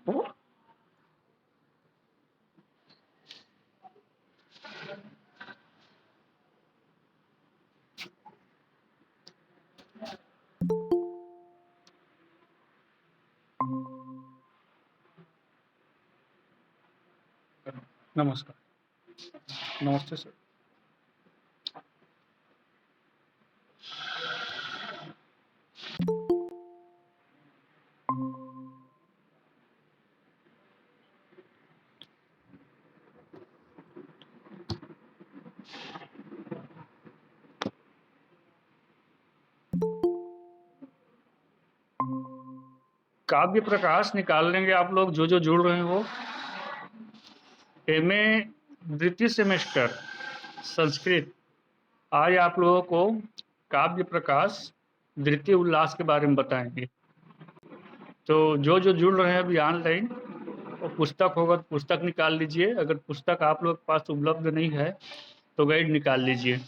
ओ, नमस्कार। नमस्ते सर। काव्य प्रकाश निकाल लेंगे आप लोग जो जुड़ रहे हो। एमए द्वितीय सेमेस्टर संस्कृत। आज आप लोगों को काव्य प्रकाश द्वितीय उल्लास के बारे में बताएंगे। तो जो जुड़ रहे हैं अभी ऑनलाइन, और पुस्तक होगा तो पुस्तक निकाल लीजिए। अगर पुस्तक आप लोग के पास उपलब्ध नहीं है तो गाइड निकाल लीजिए।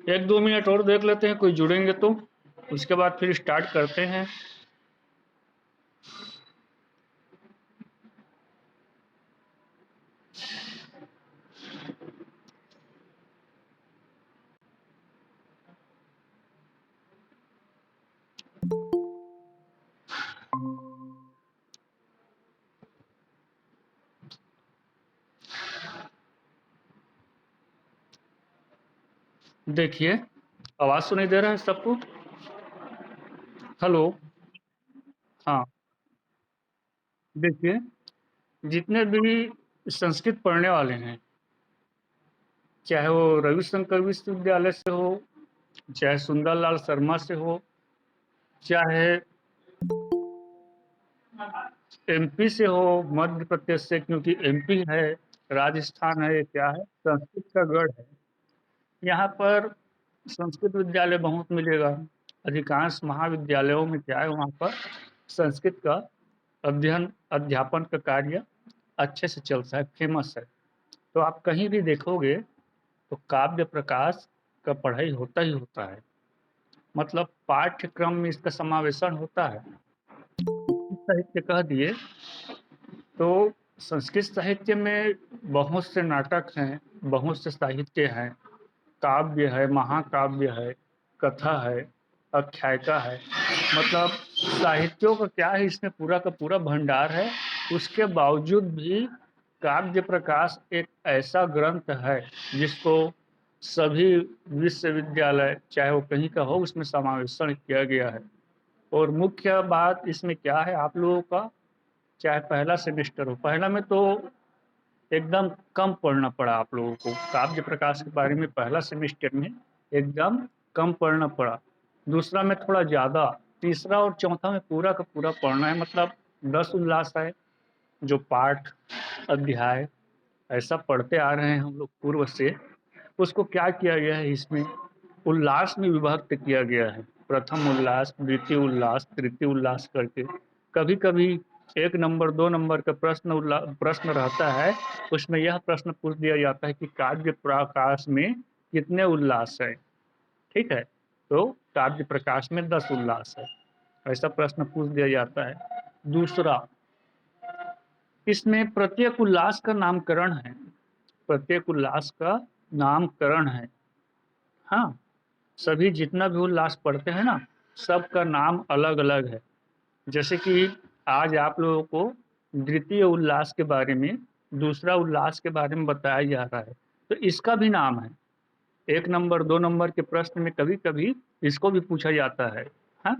एक दो मिनट और देख लेते हैं, कोई जुड़ेंगे तो उसके बाद फिर स्टार्ट करते हैं। देखिए, आवाज सुनाई दे रहा है सबको? हेलो। हाँ, देखिए, जितने भी संस्कृत पढ़ने वाले हैं, चाहे वो रविशंकर विश्वविद्यालय से हो, चाहे सुंदरलाल शर्मा से हो, चाहे एमपी से हो, मध्य प्रदेश से, क्योंकि एमपी है, राजस्थान है, ये क्या है, संस्कृत का गढ़ है। यहाँ पर संस्कृत विद्यालय बहुत मिलेगा। अधिकांश महाविद्यालयों में क्या है, वहाँ पर संस्कृत का अध्ययन अध्यापन का कार्य अच्छे से चलता है, फेमस है। तो आप कहीं भी देखोगे तो काव्य प्रकाश का पढ़ाई होता ही होता है। मतलब पाठ्यक्रम में इसका समावेशन होता है। साहित्य कह दिए तो संस्कृत साहित्य में बहुत से नाटक हैं, बहुत से साहित्य हैं, काव्य है, महाकाव्य है, कथा है, आख्यायिका है। मतलब साहित्यों का क्या है, इसमें पूरा का पूरा भंडार है। उसके बावजूद भी काव्य प्रकाश एक ऐसा ग्रंथ है जिसको सभी विश्वविद्यालय, चाहे वो कहीं का हो, उसमें समावेशन किया गया है। और मुख्य बात इसमें क्या है, आप लोगों का चाहे पहला सेमेस्टर हो, पहला में तो एकदम कम पढ़ना पड़ा आप लोगों को। काव्य प्रकाश के बारे में पहला सेमेस्टर में एकदम कम पढ़ना पड़ा। दूसरा में थोड़ा ज़्यादा, तीसरा और चौथा में पूरा का पूरा पढ़ना है। मतलब 10 उल्लास है, जो पाठ अध्याय ऐसा पढ़ते आ रहे हैं हम लोग पूर्व से। उसको क्या किया गया है, इसमें उल्लास में विभक्त किया गया है। प्रथम उल्लास, द्वितीय उल्लास, तृतीय उल्लास करके। कभी कभी 1 नंबर 2 नंबर का प्रश्न रहता है, उसमें यह प्रश्न पूछ दिया जाता है कि काव्य प्रकाश में कितने उल्लास है। ठीक है, तो काव्य प्रकाश में 10 उल्लास है, ऐसा प्रश्न पूछ दिया जाता है। दूसरा, इसमें प्रत्येक उल्लास का नामकरण है, प्रत्येक उल्लास का नामकरण है। हाँ, सभी जितना भी उल्लास पढ़ते हैं ना, सबका नाम अलग अलग है। जैसे कि आज आप लोगों को द्वितीय उल्लास के बारे में, दूसरा उल्लास के बारे में बताया जा रहा है। तो इसका भी नाम है। 1 नंबर 2 नंबर के प्रश्न में कभी-कभी इसको भी पूछा जाता है, हाँ?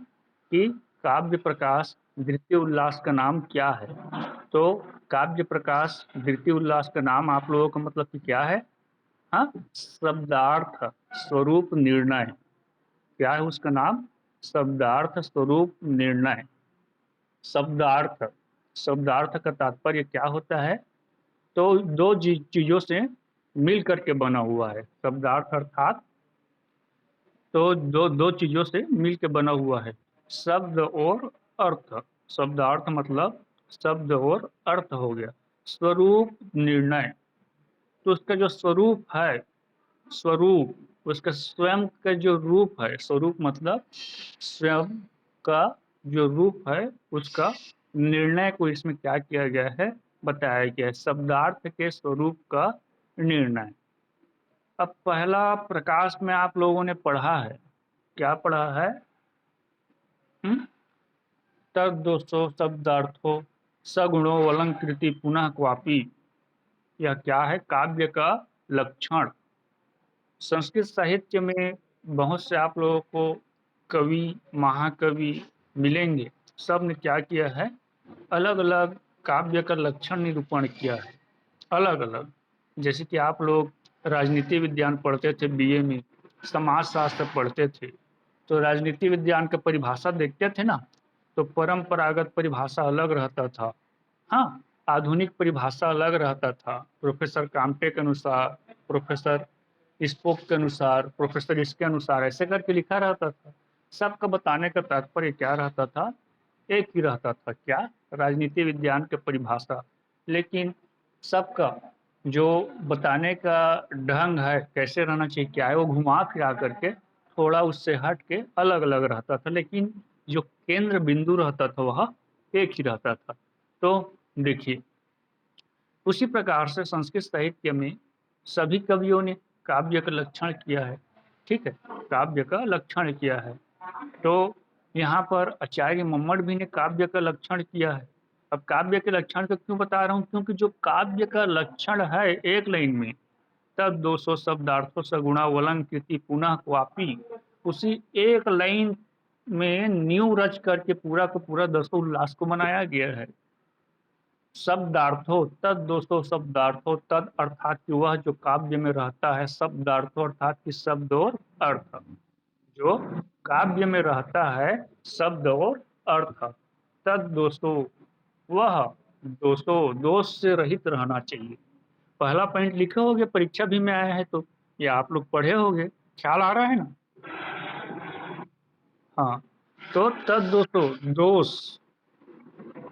कि काव्य प्रकाश द्वितीय उल्लास का नाम क्या है? तो काव्य प्रकाश द्वितीय उल्लास का नाम आप लोगों का मतलब कि क्या है? हाँ, शब्दार्थ स्वरूप निर्णय। क्या है उसका नाम? शब्दार्थ स्वरूप निर्णय। शब्दार्थ, शब्दार्थ का तात्पर्य क्या होता है? तो दो चीजों से मिल करके बना हुआ है शब्दार्थ, अर्थात तो दो दो चीजों से मिल के बना हुआ है, शब्द और अर्थ। शब्दार्थ मतलब शब्द और अर्थ हो गया। स्वरूप निर्णय, तो उसका जो स्वरूप है, स्वरूप उसका स्वयं का जो रूप है, स्वरूप मतलब स्वयं का जो रूप है, उसका निर्णय को इसमें क्या किया गया है, बताया गया है। शब्दार्थ के स्वरूप का निर्णय। अब पहला प्रकाश में आप लोगों ने पढ़ा है, क्या पढ़ा है? तद दोषो शब्दार्थो सगुणो अलंकृति पुनः क्वापी। यह क्या है? काव्य का लक्षण। संस्कृत साहित्य में बहुत से आप लोगों को कवि, महाकवि मिलेंगे। सब ने क्या किया है? अलग अलग काव्य का लक्षण निरूपण किया है, अलग अलग। जैसे कि आप लोग राजनीति विज्ञान पढ़ते थे बीए में, समाज शास्त्र पढ़ते थे, तो राजनीति विज्ञान का परिभाषा देखते थे ना, तो परंपरागत परिभाषा अलग रहता था, हाँ, आधुनिक परिभाषा अलग रहता था। प्रोफेसर काम्टे के अनुसार, प्रोफेसर स्पोक के अनुसार, प्रोफेसर इसके अनुसार, ऐसे करके लिखा रहता था। सबका बताने का तात्पर्य क्या रहता था? एक ही रहता था, क्या? राजनीति विज्ञान के परिभाषा। लेकिन सबका जो बताने का ढंग है, कैसे रहना चाहिए, क्या है, वो घुमा फिरा करके थोड़ा उससे हट के अलग अलग रहता था, लेकिन जो केंद्र बिंदु रहता था वह एक ही रहता था। तो देखिए, उसी प्रकार से संस्कृत साहित्य में सभी कवियों ने काव्य का लक्षण किया है, ठीक है, काव्य का लक्षण किया है। तो यहाँ पर आचार्य मम्मट भी ने काव्य का लक्षण किया है। अब काव्य के लक्षण को क्यों बता रहा हूँ? क्योंकि जो काव्य का लक्षण है एक लाइन में, तब 200 शब्दार्थों सगुणा वलंकृति पुनः क्वापी, उसी एक लाइन में न्यू रच करके पूरा का पूरा दसों उल्लास को बनाया गया है। शब्दार्थो तद 200 शब्दार्थो तद, अर्थात कि वह जो काव्य में रहता है, शब्दार्थो अर्थात कि शब्द और अर्थ, जो काव्य में रहता है शब्द और अर्थ, तद 200, वह 200 दोष से रहित रहना चाहिए। पहला पॉइंट लिखे होगे, परीक्षा भी में आया है, तो ये आप लोग पढ़े होगे, ख्याल आ रहा है ना? हाँ, तो तद 200 दोष,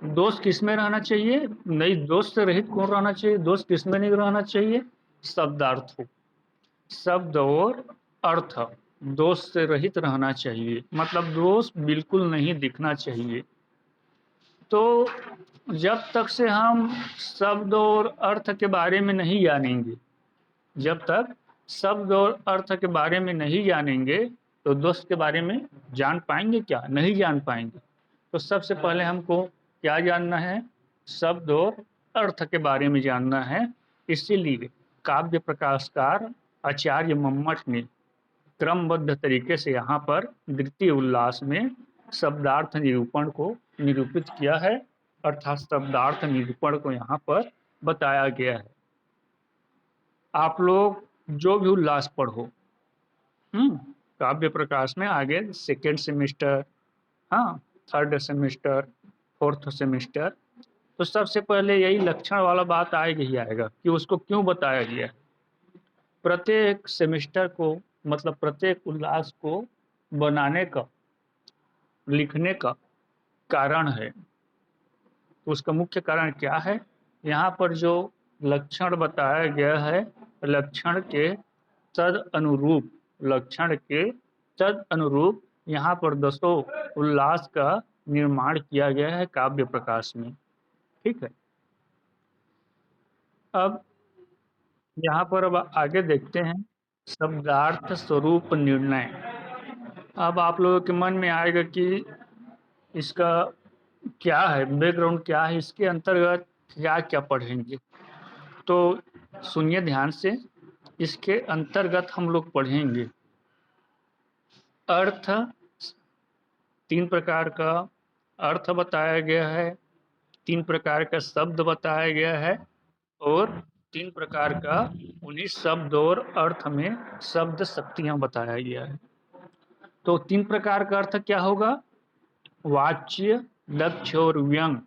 दोष किस में रहना चाहिए? नहीं, दोष से रहित कौन रहना चाहिए? दोष किस में नहीं रहना चाहिए? शब्दार्थों, शब्द और अर्थ दोष से रहित रहना चाहिए, मतलब दोष बिल्कुल नहीं दिखना चाहिए। तो जब तक से हम शब्द और अर्थ के बारे में नहीं जानेंगे, जब तक शब्द और अर्थ के बारे में नहीं जानेंगे, तो दोष के बारे में जान पाएंगे क्या? नहीं जान पाएंगे। तो सबसे पहले हमको क्या जानना है? शब्द और अर्थ के बारे में जानना है। इसीलिए काव्य प्रकाशकार आचार्य मम्मट ने क्रमबद्ध तरीके से यहाँ पर द्वितीय उल्लास में शब्दार्थ निरूपण को निरूपित किया है, अर्थात शब्दार्थ निरूपण को यहाँ पर बताया गया है। आप लोग जो भी उल्लास पढ़ो, काव्य प्रकाश में आगे सेकेंड सेमेस्टर, हाँ, थर्ड सेमेस्टर, फोर्थ सेमेस्टर, तो सबसे पहले यही लक्षण वाला बात आएगा ही आएगा कि उसको क्यों बताया गया है। प्रत्येक सेमेस्टर को, मतलब प्रत्येक उल्लास को बनाने का, लिखने का कारण है। तो उसका मुख्य कारण क्या है? यहाँ पर जो लक्षण बताया गया है, लक्षण के तद अनुरूप, लक्षण के तद अनुरूप यहाँ पर दसों उल्लास का निर्माण किया गया है काव्य प्रकाश में, ठीक है। अब यहाँ पर अब आगे देखते हैं शब्दार्थ स्वरूप निर्णय। अब आप लोगों के मन में आएगा कि इसका क्या है, बैकग्राउंड क्या है, इसके अंतर्गत क्या क्या पढ़ेंगे। तो सुनिए ध्यान से, इसके अंतर्गत हम लोग पढ़ेंगे अर्थ, 3 प्रकार का अर्थ बताया गया है, 3 प्रकार का शब्द बताया गया है और 3 प्रकार का उन्हीं शब्द और अर्थ में शब्द शक्तियां बताया गया है। तो 3 प्रकार का अर्थ क्या होगा? वाच्य, लक्ष्य और व्यंग।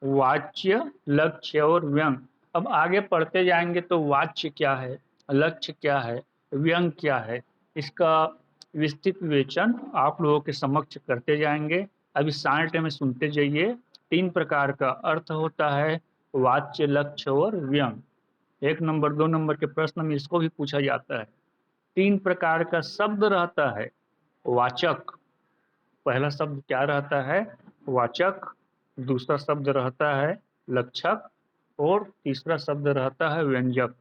वाच्य, लक्ष्य और व्यंग। अब आगे पढ़ते जाएंगे तो वाच्य क्या है, लक्ष्य क्या है, व्यंग क्या है, इसका विस्तृत विवेचन आप लोगों के समक्ष करते जाएंगे। अभी शांत में सुनते जाइए। 3 प्रकार का अर्थ होता है, वाच्य, लक्ष्य और व्यंग। 1 नंबर 2 नंबर के प्रश्न में इसको भी पूछा जाता है। 3 प्रकार का शब्द रहता है, वाचक। पहला शब्द क्या रहता है? वाचक। दूसरा शब्द रहता है लक्षक और तीसरा शब्द रहता है व्यंजक।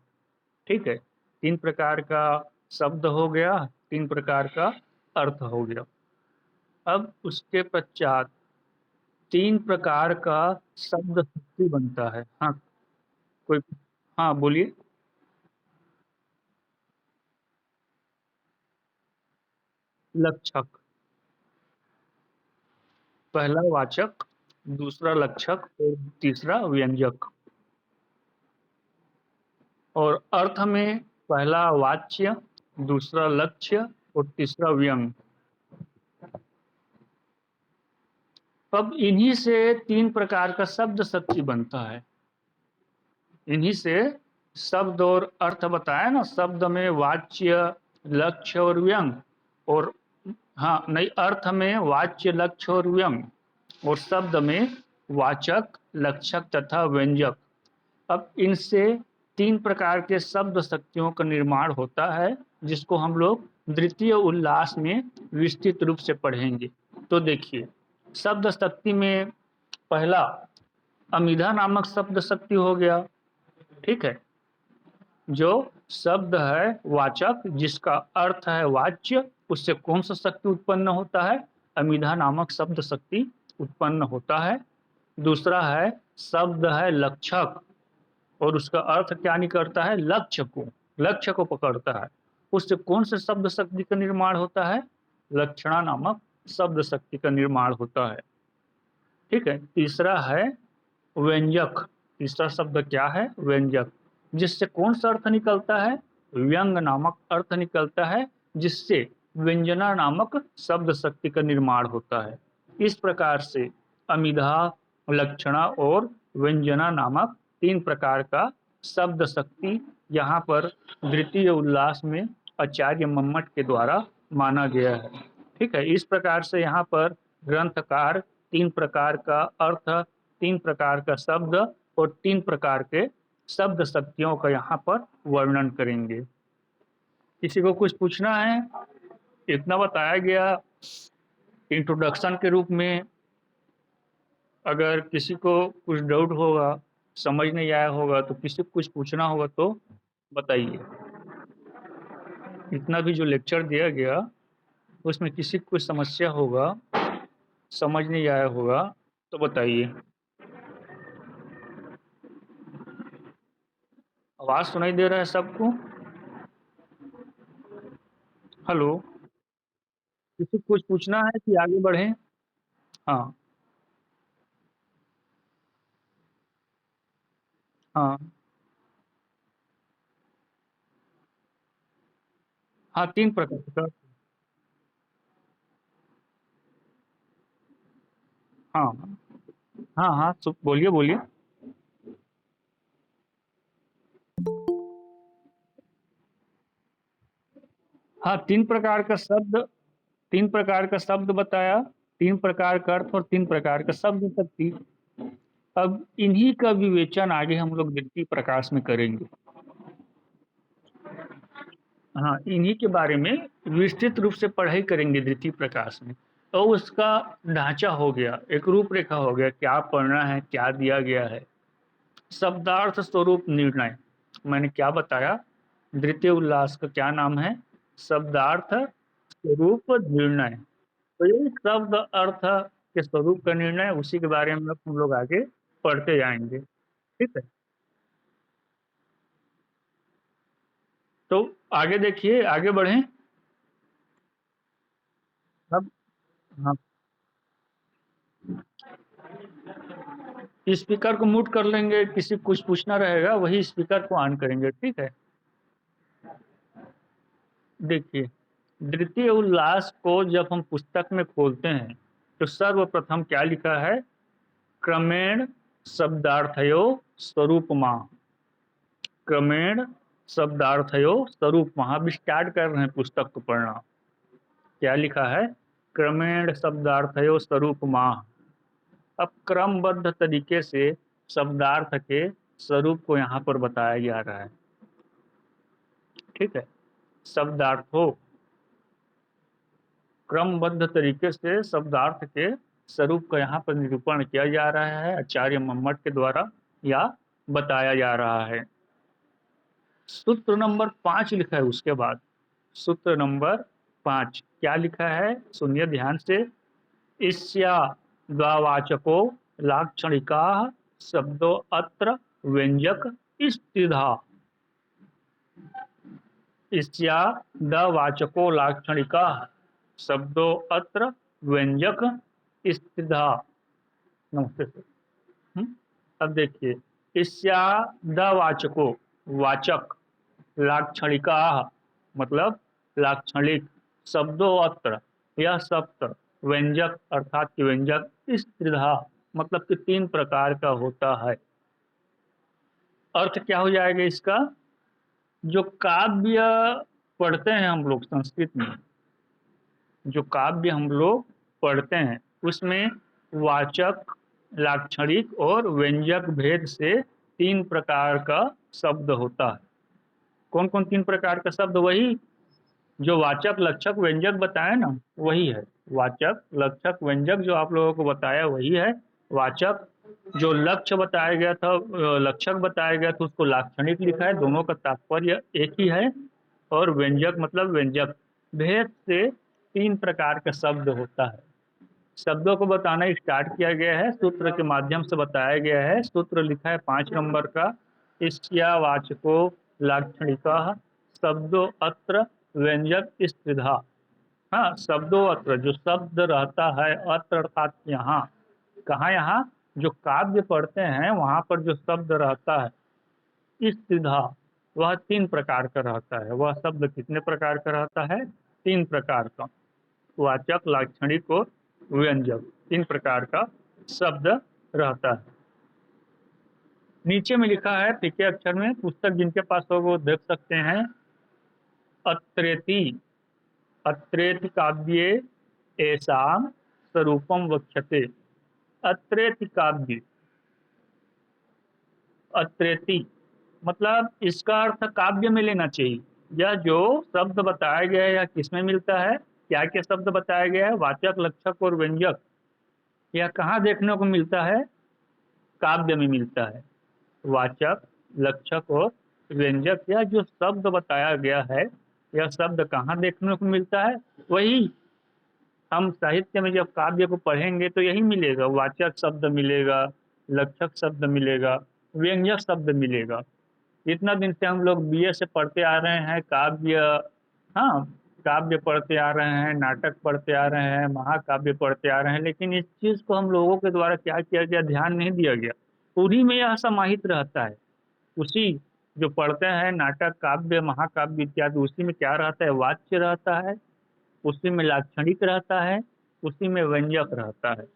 ठीक है, 3 प्रकार का शब्द हो गया, 3 प्रकार का अर्थ हो गया। अब उसके पश्चात 3 प्रकार का शब्द शक्ति बनता है। हाँ, कोई, हाँ बोलिए। लक्षक, पहला वाचक, दूसरा लक्षक और तीसरा व्यंजक। और अर्थ में पहला वाच्य, दूसरा लक्ष्य और तीसरा व्यंग। अब इन्हीं से 3 प्रकार का शब्द शक्ति बनता है। इन्हीं से शब्द और अर्थ बताया ना, शब्द में वाच्य, लक्ष्य और व्यंग। और हाँ नहीं, अर्थ में वाच्य, लक्ष्य और व्यंग और शब्द में वाचक, लक्षक तथा व्यंजक। अब इनसे 3 प्रकार के शब्द शक्तियों का निर्माण होता है, जिसको हम लोग द्वितीय उल्लास में विस्तृत रूप से पढ़ेंगे। तो देखिए, शब्द शक्ति में पहला अमिधा नामक शब्द शक्ति हो गया। ठीक है, जो शब्द है वाचक, जिसका अर्थ है वाच्य, उससे कौन सा शक्ति उत्पन्न होता है? अमिधा नामक शब्द शक्ति उत्पन्न होता है। दूसरा है शब्द है लक्षक, और उसका अर्थ क्या निकलता है? लक्ष्य को, लक्ष्य को पकड़ता है। उससे कौन से शब्द शक्ति का निर्माण होता है? लक्षणा नामक शब्द शक्ति का निर्माण होता है। ठीक है, तीसरा है व्यंजक। तीसरा शब्द क्या है? व्यंजक। जिससे कौन सा अर्थ निकलता है? व्यंग नामक अर्थ निकलता है, जिससे व्यंजना नामक शब्द शक्ति का निर्माण होता है। इस प्रकार से अमिधा, लक्षणा और व्यंजना नामक 3 प्रकार का शब्द शक्ति यहाँ पर द्वितीय उल्लास में आचार्य मम्मट के द्वारा माना गया है। ठीक है, इस प्रकार से यहाँ पर ग्रंथकार 3 प्रकार का अर्थ, 3 प्रकार का शब्द और 3 प्रकार के शब्द शक्तियों का यहाँ पर वर्णन करेंगे। किसी को कुछ पूछना है? इतना बताया गया इंट्रोडक्शन के रूप में। अगर किसी को कुछ डाउट होगा, समझ नहीं आया होगा, तो किसी को कुछ पूछना होगा तो बताइए। इतना भी जो लेक्चर दिया गया उसमें किसी को कुछ समस्या होगा, समझ नहीं आया होगा तो बताइए। आवाज सुनाई दे रहा है सबको? हेलो, किसी को कुछ पूछना है कि आगे बढ़ें? हाँ, हाँ, हाँ, 3 प्रकार का। हाँ, हाँ, हाँ, बोलिए बोलिए। हाँ, 3 प्रकार का शब्द, 3 प्रकार का शब्द बताया, 3 प्रकार का अर्थ और 3 प्रकार का शब्द शक्ति। अब इन्हीं का विवेचन आगे हम लोग द्वितीय प्रकाश में करेंगे। हाँ, इन्हीं के बारे में विस्तृत रूप से पढ़ाई करेंगे द्वितीय प्रकाश में। तो उसका ढांचा हो गया, एक रूपरेखा हो गया, क्या पढ़ना है, क्या दिया गया है। शब्दार्थ स्वरूप निर्णय, मैंने क्या बताया? द्वितीय उल्लास का क्या नाम है? शब्दार्थ स्वरूप निर्णय। तो ये शब्द अर्थ के स्वरूप का निर्णय, उसी के बारे में हम लोग आगे पढ़ते जाएंगे। ठीक है, तो आगे देखिए, आगे बढ़ें। अब हाँ, स्पीकर को म्यूट कर लेंगे, किसी कुछ पूछना रहेगा वही स्पीकर को ऑन करेंगे। ठीक है, देखिए, द्वितीय उल्लास को जब हम पुस्तक में खोलते हैं तो सर्वप्रथम क्या लिखा है? क्रमेण शब्दार्थयो स्वरूपमा। क्रमेण शब्दार्थयो स्वरूपमा। अब स्टार्ट कर रहे हैं पुस्तक को पढ़ना। क्या लिखा है? क्रमेण शब्दार्थयो स्वरूपमा। अब क्रमबद्ध तरीके से शब्दार्थ के स्वरूप को यहाँ पर बताया जा रहा है। ठीक है, शब्दार्थों, क्रमबद्ध तरीके से शब्दार्थ के स्वरूप का यहाँ पर निरूपण किया जा रहा है आचार्य मम्मट के द्वारा, या बताया जा रहा है। सूत्र नंबर 5 लिखा है उसके बाद। सूत्र नंबर 5 क्या लिखा है? सुनिए ध्यान से। इस्या द्वावाचको लाक्षणिका शब्दों अत्र व्यंजक स्त्रिधा। इस्या द्वावाचको लाक्षणिका शब्दों अत्र व्यंजक स्त्रिधा। नमस्ते सर। अब देखिए, इस्या द्वावाचको, वाचक, लाक्षणिका मतलब लाक्षणिक, शब्दों अत्र, यह शब्द, व्यंजक अर्थात कि व्यंजक, इस त्रिधा मतलब कि 3 प्रकार का होता है। अर्थ क्या हो जाएगा इसका? जो काव्य पढ़ते हैं हम लोग संस्कृत में, जो काव्य हम लोग पढ़ते हैं उसमें वाचक, लाक्षणिक और व्यंजक भेद से 3 प्रकार का शब्द होता है। कौन कौन 3 प्रकार का शब्द? वही जो वाचक, लक्षक, व्यंजक बताया ना, वही है। वाचक, लक्षक, व्यंजक जो आप लोगों को बताया वही है। वाचक जो लक्ष्य बताया गया था, लक्षक बताया गया था, उसको लाक्षणिक लिखा है, दोनों का तात्पर्य एक ही है। और व्यंजक मतलब व्यंजक भेद से 3 प्रकार का शब्द होता है। शब्दों को बताना स्टार्ट किया गया है, सूत्र के माध्यम से बताया गया है। सूत्र लिखा है 5 नंबर का। इस्या वाचको लाक्षणिका शब्दों अत्र व्यंजक स्त्रिधा। हाँ, शब्दों अत्र, जो शब्द रहता है, अत्र अर्थात यहाँ। कहाँ? यहाँ जो काव्य पढ़ते हैं वहां पर जो शब्द रहता है स्त्रिधा, वह 3 प्रकार का रहता है। वह शब्द कितने प्रकार का रहता है? 3 प्रकार का। वाचक, लाक्षणिक और व्यंजक, 3 प्रकार का शब्द रहता है। नीचे में लिखा है तीखे अक्षर में, पुस्तक जिनके पास हो वो देख सकते हैं। अत्रेति, अत्रेति काव्ये ऐसाम स्वरूपम वक्ष्यते। अत्रेति काव्य, अत्रेति मतलब इसका अर्थ काव्य में लेना चाहिए। यह जो शब्द बताया गया है यह किसमें मिलता है? क्या क्या शब्द बताया गया है? वाचक, लक्षक और व्यंजक। यह कहाँ देखने को मिलता है? काव्य में मिलता है। वाचक, लक्षक और व्यंजक, यह जो शब्द बताया गया है यह शब्द कहाँ देखने को मिलता है? वही हम साहित्य में जब काव्य को पढ़ेंगे तो यही मिलेगा। वाचक शब्द मिलेगा, लक्षक शब्द मिलेगा, व्यंजक शब्द मिलेगा। इतना दिन से हम लोग बीए से पढ़ते आ रहे हैं काव्य। हाँ, काव्य पढ़ते आ रहे हैं, नाटक पढ़ते आ रहे हैं, महाकाव्य पढ़ते आ रहे हैं, लेकिन इस चीज को हम लोगों के द्वारा क्या किया गया? ध्यान नहीं दिया गया। उन्हीं में यह समाहित रहता है। उसी जो पढ़ते हैं नाटक, काव्य, महाकाव्य इत्यादि, उसी में क्या रहता है? वाच्य रहता है, उसी में लाक्षणिक रहता है, उसी में व्यंजक रहता है।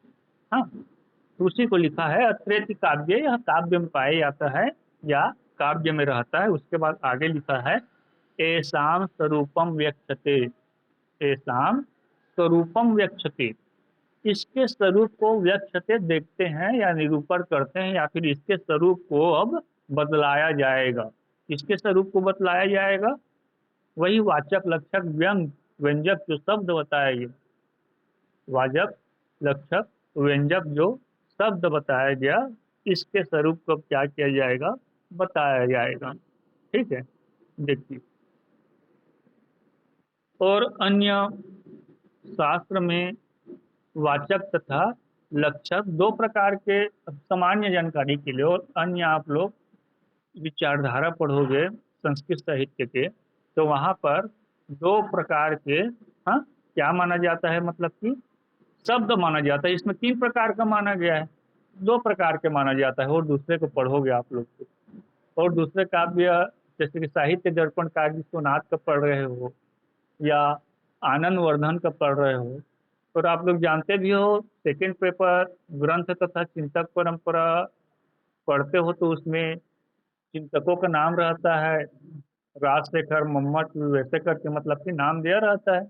हाँ, तो उसी को लिखा है अत्रेति काव्य, यह काव्य में पाया जाता है या काव्य में रहता है। उसके बाद आगे लिखा है एसाम स्वरूपम व्यक्षते। एसाम स्वरूपम व्यक्षते, इसके स्वरूप को व्यक्षते देखते हैं या निरूपण करते हैं, या फिर इसके स्वरूप को अब बदलाया जाएगा। इसके स्वरूप को बदलाया जाएगा, वही वाचक, लक्षक, व्यंजक जो शब्द बताया गया, वाचक, लक्षक, व्यंजक जो शब्द बताया गया, इसके स्वरूप को क्या किया जाएगा? बताया जाएगा। ठीक है, देखिए। और अन्य शास्त्र में वाचक तथा लक्षक दो प्रकार के, सामान्य जानकारी के लिए, और अन्य आप लोग विचारधारा पढ़ोगे संस्कृत साहित्य के, तो वहां पर दो प्रकार के, हाँ, क्या माना जाता है, मतलब कि शब्द माना जाता है। इसमें तीन प्रकार का माना गया है, दो प्रकार के माना जाता है, और दूसरे को पढ़ोगे आप लोग को। और दूसरे काव्य जैसे कि साहित्य दर्पण काव्य विश्वनाथ का पढ़ रहे हो, या आनंद वर्धन का पढ़ रहे हो, और आप लोग जानते भी हो सेकंड पेपर ग्रंथ तथा चिंतक परंपरा पढ़ते हो, तो उसमें चिंतकों का नाम रहता है राजशेखर, मम्मट, वैसे करके, मतलब कि नाम दिया रहता है,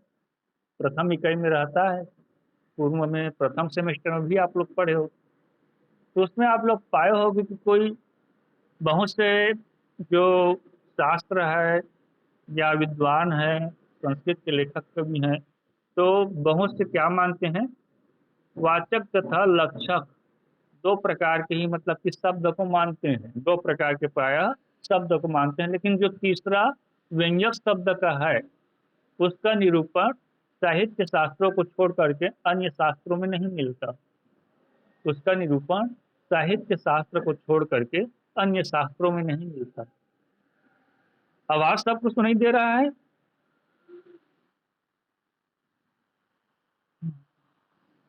प्रथम इकाई में रहता है, पूर्व में प्रथम सेमेस्टर में भी आप लोग पढ़े हो। तो उसमें आप लोग पाए होगे कि कोई बहुत से जो शास्त्र है या विद्वान है, संस्कृत के लेखक कवि हैं, तो बहुत से क्या मानते हैं, वाचक तथा लक्षक दो प्रकार के ही, मतलब कि शब्द को मानते हैं, दो प्रकार के प्रायः शब्द को मानते हैं, लेकिन जो तीसरा व्यंजक शब्द का है, उसका निरूपण साहित्य शास्त्रों को छोड़ करके अन्य शास्त्रों में नहीं मिलता। उसका निरूपण साहित्य शास्त्र को छोड़ करके अन्य शास्त्रों में नहीं मिलता। आवाज सबको सुनाई दे रहा है?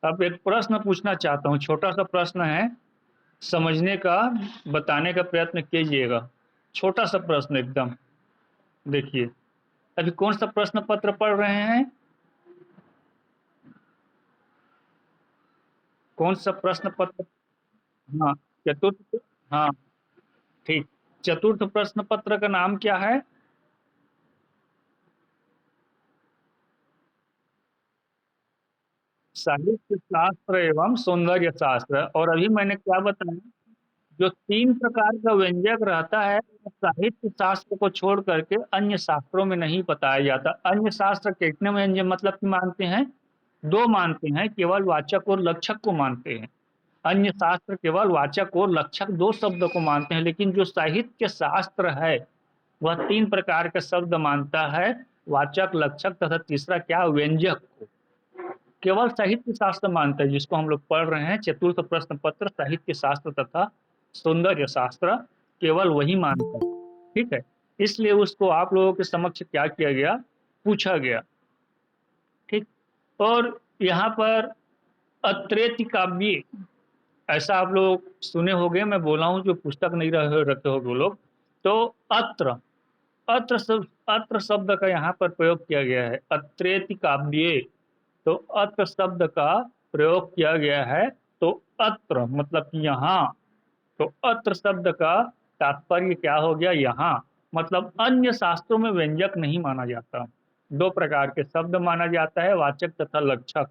अब एक प्रश्न पूछना चाहता हूँ, छोटा सा प्रश्न है, समझने का, बताने का प्रयत्न कीजिएगा। छोटा सा प्रश्न एकदम। देखिए, अभी कौन सा प्रश्न पत्र पढ़ रहे हैं? कौन सा प्रश्न पत्र? हाँ, चतुर्थ। हाँ, ठीक। चतुर्थ प्रश्न पत्र का नाम क्या है? साहित्य शास्त्र एवं सौंदर्य शास्त्र। और अभी मैंने क्या बताया, जो तीन प्रकार का व्यंजक रहता है, वो साहित्य शास्त्र को छोड़ करके अन्य शास्त्रों में नहीं बताया जाता। अन्य शास्त्र कितने व्यंजक मतलब कि मानते हैं? दो मानते हैं, केवल वाचक और लक्षक को मानते हैं। अन्य शास्त्र केवल वाचक और लक्षक दो शब्द को मानते हैं, लेकिन जो साहित्य शास्त्र है वह तीन प्रकार के शब्द मानता है, वाचक, लक्षक तथा तीसरा क्या, व्यंजक को। केवल साहित्य शास्त्र मानता है, जिसको हम लोग पढ़ रहे हैं, चतुर्थ प्रश्न पत्र साहित्य शास्त्र तथा सौंदर्य शास्त्र, केवल वही मानता है। ठीक है, इसलिए उसको आप लोगों के समक्ष क्या किया गया, पूछा गया। ठीक। और यहाँ पर अत्रेति काव्य, ऐसा आप लोग सुने होंगे, मैं बोला हूँ, जो पुस्तक नहीं रहे रखे होंगे वो लोग। तो अत्र, अत्र शब्द का यहाँ पर प्रयोग किया गया है, अत्रेति काव्ये। तो अत्र शब्द का प्रयोग किया गया है। तो अत्र मतलब कि यहाँ, तो अत्र शब्द का तात्पर्य क्या हो गया, यहाँ, मतलब अन्य शास्त्रों में व्यंजक नहीं माना जाता। दो प्रकार के शब्द माना जाता है, वाचक तथा लक्षक।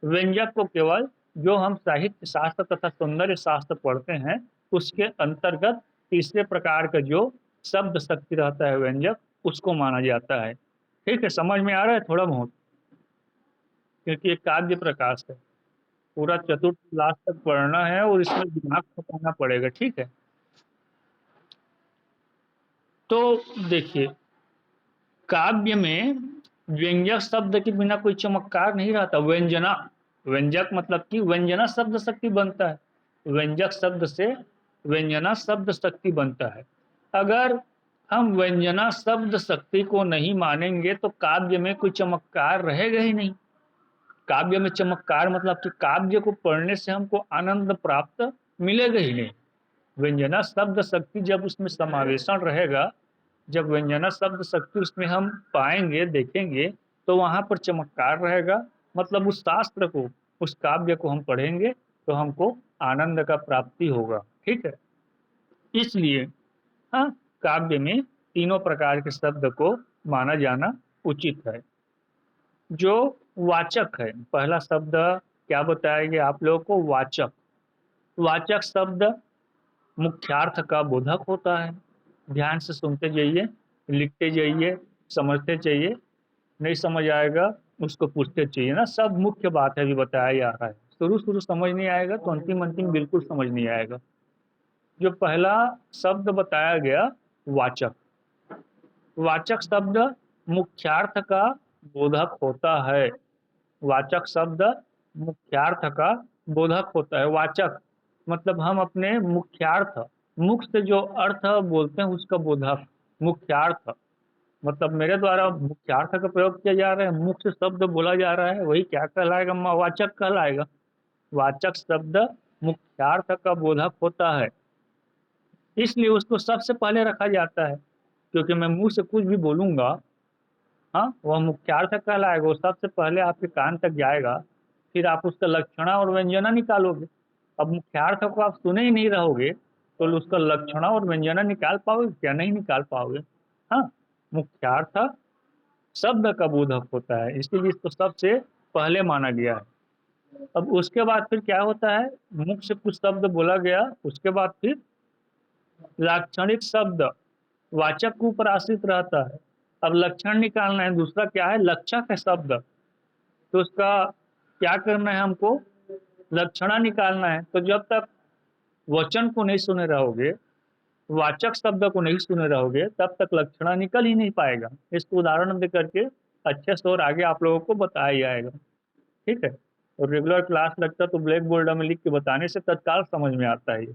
व्यंजक को केवल जो हम साहित्य शास्त्र तथा सौंदर्य शास्त्र पढ़ते हैं, उसके अंतर्गत तीसरे प्रकार का जो शब्द शक्ति रहता है, व्यंजक, उसको माना जाता है। ठीक है, समझ में आ रहा है थोड़ा बहुत? क्योंकि एक काव्य प्रकाश है, पूरा चतुर्थ क्लास तक पढ़ना है, और इसमें दिमाग खपाना पड़ेगा। ठीक है, तो देखिए, काव्य में व्यंजक शब्द के बिना कोई चमत्कार नहीं रहता। व्यंजना, व्यंजक मतलब कि व्यंजना शब्द शक्ति बनता है, व्यंजक शब्द से व्यंजना शब्द शक्ति बनता है। अगर हम व्यंजना शब्द शक्ति को नहीं मानेंगे तो काव्य में कोई चमत्कार रहेगा ही नहीं। काव्य में चमत्कार मतलब कि काव्य को पढ़ने से हमको आनंद प्राप्त मिलेगा ही नहीं। व्यंजना शब्द शक्ति जब उसमें समावेशन रहेगा, जब व्यंजना शब्द शक्ति उसमें हम पाएंगे, देखेंगे, तो वहां पर चमत्कार रहेगा। मतलब उस शास्त्र को, उस काव्य को हम पढ़ेंगे तो हमको आनंद का प्राप्ति होगा। ठीक है, इसलिए, हाँ, काव्य में तीनों प्रकार के शब्द को माना जाना उचित है। जो वाचक है, पहला शब्द क्या बताएंगे आप लोगों को, वाचक। वाचक शब्द मुख्यार्थ का बोधक होता है। ध्यान से सुनते जाइए, लिखते जाइए, समझते जाइए। नहीं समझ आएगा उसको पूछते चाहिए ना, सब मुख्य बात है, भी बताया जा रहा है। शुरू शुरू समझ नहीं आएगा तो अंतिम अंतिम बिल्कुल समझ नहीं आएगा। जो पहला शब्द बताया गया, वाचक। वाचक शब्द मुख्यार्थ का बोधक होता है। वाचक शब्द मुख्यार्थ का बोधक होता है। वाचक मतलब हम अपने मुख्यार्थ, मुख से जो अर्थ बोलते हैं उसका बोधक। मुख्यार्थ मतलब मेरे द्वारा मुख्यार्थ का प्रयोग किया जा रहा है, मुख से शब्द बोला जा रहा है, वही क्या कहलाएगा? वाचक कहलाएगा। वाचक शब्द मुख्यार्थ का बोधक होता है, इसलिए उसको सबसे पहले रखा जाता है। क्योंकि मैं मुंह से कुछ भी बोलूंगा, हाँ, वह मुख्यार्थ कहलाएगा, वो सबसे पहले आपके कान तक जाएगा, फिर आप उसका लक्षणा और व्यंजना निकालोगे। अब मुख्यार्थ को आप सुने ही नहीं रहोगे तो उसका लक्षणा और व्यंजना निकाल पाओगे क्या? नहीं निकाल पाओगे। हाँ, मुख्यार्थ शब्द का बोधक होता है, इसलिए इसको सबसे पहले माना गया है। अब उसके बाद फिर क्या होता है? मुख से कुछ शब्द बोला गया, उसके बाद फिर लाक्षणिक शब्द वाचक के ऊपर आश्रित रहता है। अब लक्षण निकालना है, दूसरा क्या है? लक्षक है शब्द, तो उसका क्या करना है हमको? लक्षणा निकालना है। तो जब तक वचन को नहीं सुने रहोगे, वाचक शब्द को नहीं सुने रहोगे, तब तक लक्षणा निकल ही नहीं पाएगा। इसको उदाहरण दे करके अच्छे से और आगे आप लोगों को बताया जाएगा। ठीक है, और रेगुलर क्लास लगता तो ब्लैक बोर्ड में लिख के बताने से तत्काल समझ में आता है ये।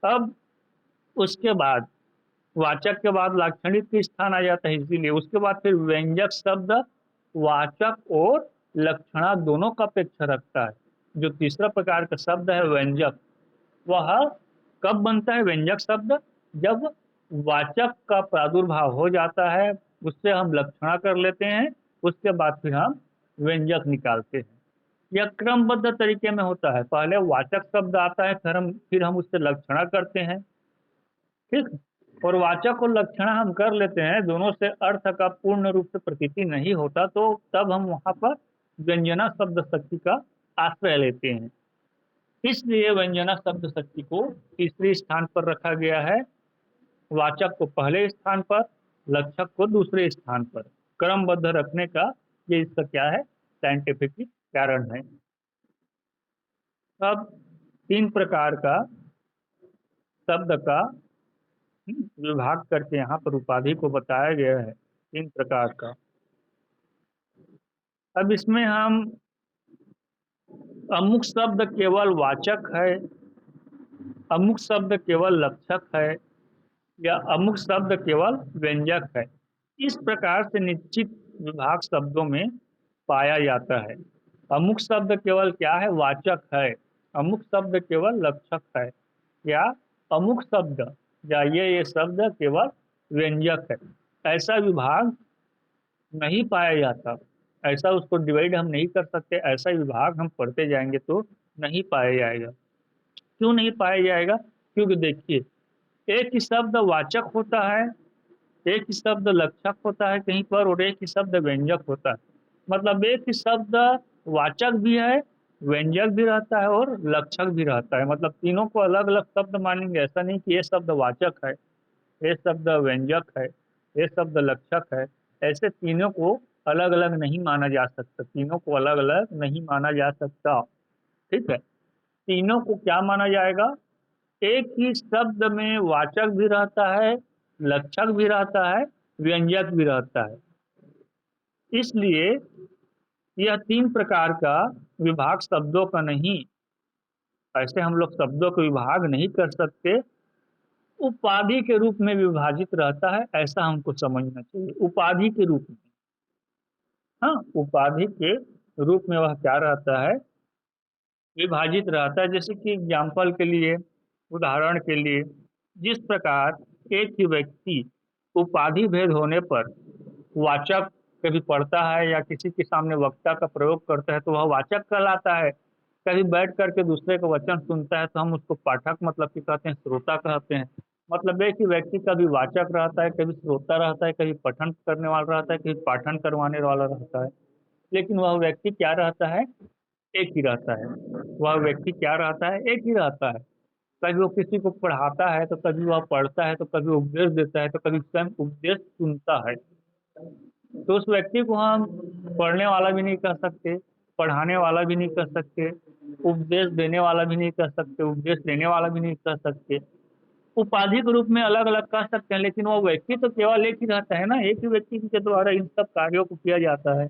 अब उसके बाद वाचक के बाद लाक्षणिक के स्थान आ जाता है, इसीलिए उसके बाद फिर व्यंजक शब्द वाचक और लक्षणा दोनों का अपेक्षा रखता है। जो तीसरा प्रकार का शब्द है व्यंजक, वह कब बनता है व्यंजक शब्द? जब वाचक का प्रादुर्भाव हो जाता है, उससे हम लक्षणा कर लेते हैं, उसके बाद फिर हम व्यंजक निकालते हैं। यह क्रमबद्ध तरीके में होता है, पहले वाचक शब्द आता है, फिर हम उससे लक्षणा करते हैं। ठीक, और वाचक और लक्षणा हम कर लेते हैं, दोनों से अर्थ का पूर्ण रूप से प्रतीति नहीं होता, तो तब हम वहां पर व्यंजना शब्द शक्ति का आश्रय लेते हैं। इसलिए व्यंजना शब्द शक्ति को तीसरे स्थान पर रखा गया है, वाचक को पहले स्थान पर, लक्षक को दूसरे स्थान पर। क्रमबद्ध रखने का ये इसका क्या है? साइंटिफिक कारण है। अब तीन प्रकार का शब्द का विभाग करके यहाँ पर उपाधि को बताया गया है, तीन प्रकार का। अब इसमें हम अमुक शब्द केवल वाचक है, अमुक शब्द केवल लक्षक है, या अमुक शब्द केवल व्यंजक है, इस प्रकार से निश्चित विभाग शब्दों में पाया जाता है। अमुक शब्द केवल क्या है? वाचक है। अमुक शब्द केवल लक्षक है, या अमुक शब्द या ये शब्द केवल व्यंजक है। ऐसा विभाग नहीं पाया जाता, ऐसा उसको डिवाइड हम नहीं कर सकते, ऐसा विभाग हम पढ़ते जाएंगे तो नहीं पाया जाएगा। क्यों नहीं पाया जाएगा? क्योंकि देखिए, एक ही शब्द वाचक होता है, एक ही शब्द लक्षक होता है कहीं पर, और एक ही शब्द व्यंजक होता है। मतलब एक ही शब्द वाचक भी है, व्यंजक भी रहता है और लक्षक भी रहता है। मतलब तीनों को अलग अलग शब्द मानेंगे, ऐसा नहीं कि ये शब्द वाचक है, ये शब्द व्यंजक है, ये शब्द लक्षक है। ऐसे तीनों को अलग अलग नहीं माना जा सकता, तीनों को अलग अलग नहीं माना जा सकता। ठीक है, तीनों को क्या माना जाएगा? एक ही शब्द में वाचक भी रहता है, लक्षक भी रहता है, व्यंजक भी रहता है। इसलिए यह तीन प्रकार का विभाग शब्दों का नहीं, ऐसे हम लोग शब्दों का विभाग नहीं कर सकते। उपाधि के रूप में विभाजित रहता है, ऐसा हमको समझना चाहिए। उपाधि के रूप में, हाँ, उपाधि के रूप में वह क्या रहता है? विभाजित रहता है। जैसे कि एग्जाम्पल के लिए, उदाहरण के लिए, जिस प्रकार एक ही व्यक्ति उपाधि भेद होने पर वाचक कभी पढ़ता है या किसी के सामने वक्ता का प्रयोग करता है तो वह वाचक कहलाता है। कभी बैठ करके दूसरे का वचन सुनता है तो हम उसको पाठक मतलब कि कहते हैं, श्रोता कहते हैं। मतलब एक ही व्यक्ति कभी वाचक रहता है, कभी श्रोता रहता है, कभी पठन करने वाला रहता है, कभी पाठन करवाने वाला रहता है। लेकिन वह व्यक्ति क्या रहता है? एक ही रहता है। वह व्यक्ति क्या रहता है? एक ही रहता है। कभी वो किसी को पढ़ाता है, तो कभी वह पढ़ता है, तो कभी उपदेश देता है, तो कभी स्वयं उपदेश सुनता है। तो उस व्यक्ति को हम पढ़ने वाला भी नहीं कह सकते, पढ़ाने वाला भी नहीं कह सकते, उपदेश देने वाला भी नहीं कह सकते, उपदेश लेने वाला भी नहीं कह सकते। उपाधि के रूप में अलग अलग कह सकते हैं, लेकिन वो व्यक्ति तो केवल एक ही रहता है ना, एक ही व्यक्ति के द्वारा इन सब कार्यों को किया जाता है।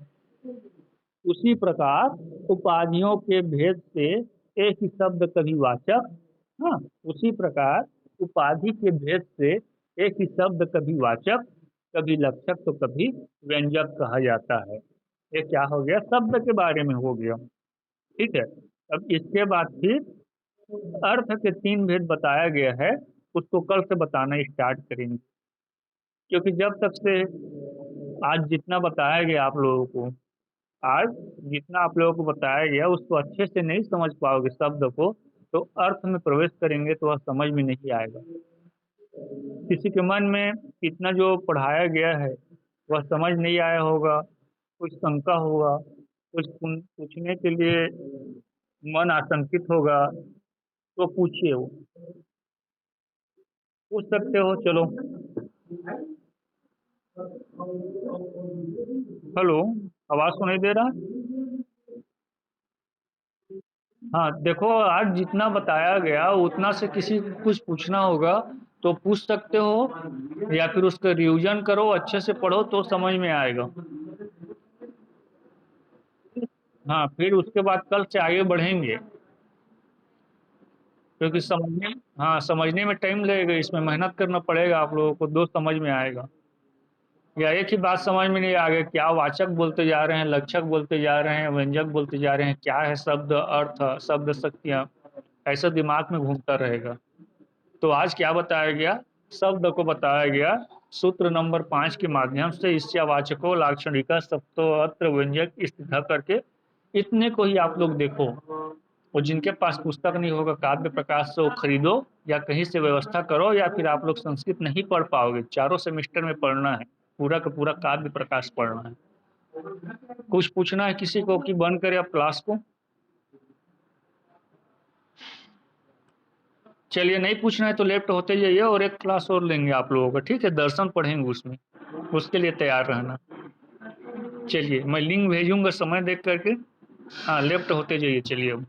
उसी प्रकार उपाधियों के भेद से एक ही शब्द कभी वाचक, हाँ, उसी प्रकार उपाधि के भेद से एक ही शब्द कभी वाचक, कभी लक्षक तो कभी व्यंजक कहा जाता है। ये क्या हो गया, शब्द के बारे में हो गया। ठीक है। अब इसके बाद फिर अर्थ के तीन भेद बताया गया है, उसको कल से बताना स्टार्ट करेंगे। क्योंकि जब तक से आज जितना बताया गया आप लोगों को, आज जितना आप लोगों को बताया गया उसको अच्छे से नहीं समझ पाओगे शब्द को, तो अर्थ में प्रवेश करेंगे तो वह समझ में नहीं आएगा। किसी के मन में इतना जो पढ़ाया गया है वह समझ नहीं आया होगा, कुछ शंका होगा, कुछ पूछने के लिए मन आशंकित होगा, तो पूछिए, वो पूछ सकते हो। चलो, हेलो, आवाज सुनाई दे रहा है? हाँ, देखो, आज जितना बताया गया उतना से किसी को कुछ पूछना होगा तो पूछ सकते हो, या फिर उसका रिवीजन करो, अच्छे से पढ़ो तो समझ में आएगा। हाँ, फिर उसके बाद कल से आगे बढ़ेंगे, क्योंकि समझने में टाइम लगेगा, इसमें मेहनत करना पड़ेगा आप लोगों को, दो समझ में आएगा। या एक ही बात समझ में नहीं आ गया, क्या वाचक बोलते जा रहे हैं, लक्षक बोलते जा रहे हैं, व्यंजक बोलते जा रहे हैं, क्या है शब्द अर्थ, शब्द शक्तियाँ, ऐसा दिमाग में घूमता रहेगा। तो आज क्या बताया गया, शब्द को बताया गया सूत्र नंबर 5 के माध्यम से, इससे वाचको लाक्षणिका सप्तो अत्र व्यंजक स्थित करके। इतने को ही आप लोग देखो, और जिनके पास पुस्तक नहीं होगा काव्य प्रकाश से वो खरीदो, या कहीं से व्यवस्था करो, या फिर आप लोग संस्कृत नहीं पढ़ पाओगे, चारों सेमेस्टर में पढ़ना है, पूरा का पूरा काव्य प्रकाश पढ़ना है। कुछ पूछना है किसी को कि बंद करे अब क्लास को? चलिए, नहीं पूछना है तो लेफ्ट होते जाइए, और एक क्लास और लेंगे आप लोगों का, ठीक है, दर्शन पढ़ेंगे उसमें, उसके लिए तैयार रहना। चलिए, मैं लिंक भेजूंगा समय देख करके। हाँ, लेफ्ट होते जाइए, चलिए अब।